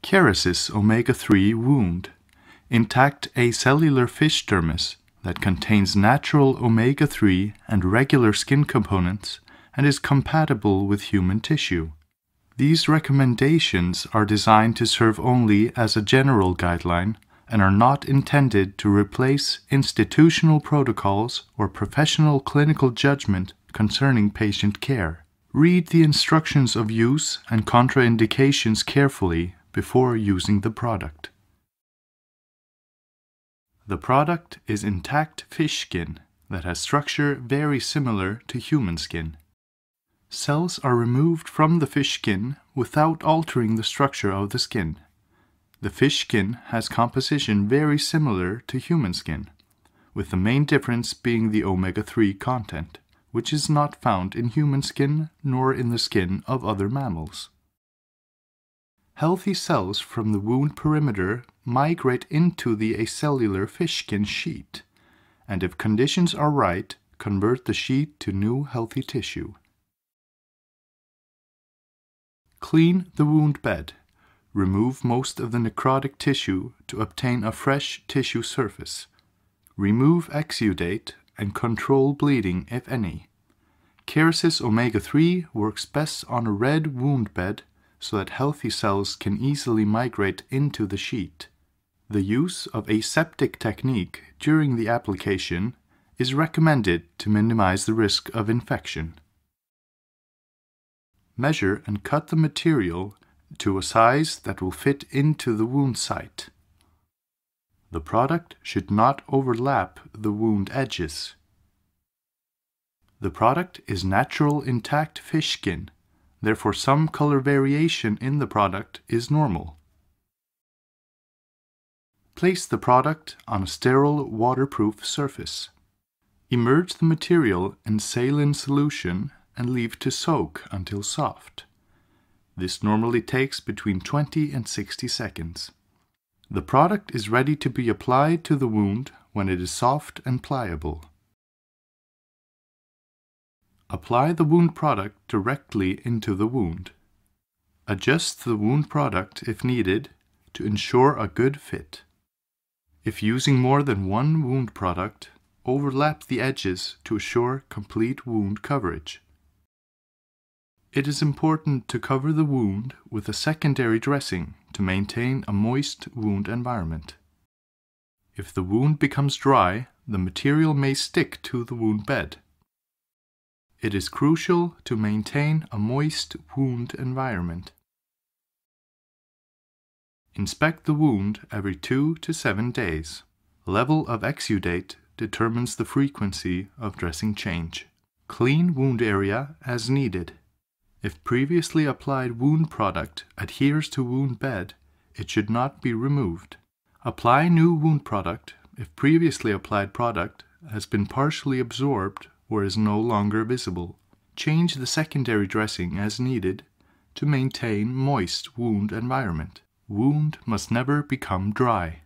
Kerecis Omega3 wound, intact acellular fish dermis that contains natural omega-3 and regular skin components and is compatible with human tissue. These recommendations are designed to serve only as a general guideline and are not intended to replace institutional protocols or professional clinical judgment concerning patient care. Read the instructions of use and contraindications carefully before using the product. The product is intact fish skin that has structure very similar to human skin. Cells are removed from the fish skin without altering the structure of the skin. The fish skin has composition very similar to human skin, with the main difference being the omega-3 content, which is not found in human skin nor in the skin of other mammals. Healthy cells from the wound perimeter migrate into the acellular fish skin sheet, and if conditions are right, convert the sheet to new healthy tissue. Clean the wound bed. Remove most of the necrotic tissue to obtain a fresh tissue surface. Remove exudate and control bleeding if any. Kerecis Omega3 works best on a red wound bed so that healthy cells can easily migrate into the sheet. The use of aseptic technique during the application is recommended to minimize the risk of infection. Measure and cut the material to a size that will fit into the wound site. The product should not overlap the wound edges. The product is natural intact fish skin, therefore some color variation in the product is normal. Place the product on a sterile waterproof surface. Immerse the material in saline solution and leave to soak until soft. This normally takes between 20 and 60 seconds. The product is ready to be applied to the wound when it is soft and pliable. Apply the wound product directly into the wound. Adjust the wound product if needed to ensure a good fit. If using more than one wound product, overlap the edges to assure complete wound coverage. It is important to cover the wound with a secondary dressing to maintain a moist wound environment. If the wound becomes dry, the material may stick to the wound bed. It is crucial to maintain a moist wound environment. Inspect the wound every 2 to 7 days. Level of exudate determines the frequency of dressing change. Clean wound area as needed. If previously applied wound product adheres to wound bed, it should not be removed. Apply new wound product if previously applied product has been partially absorbed or is no longer visible. Change the secondary dressing as needed to maintain moist wound environment. Wound must never become dry.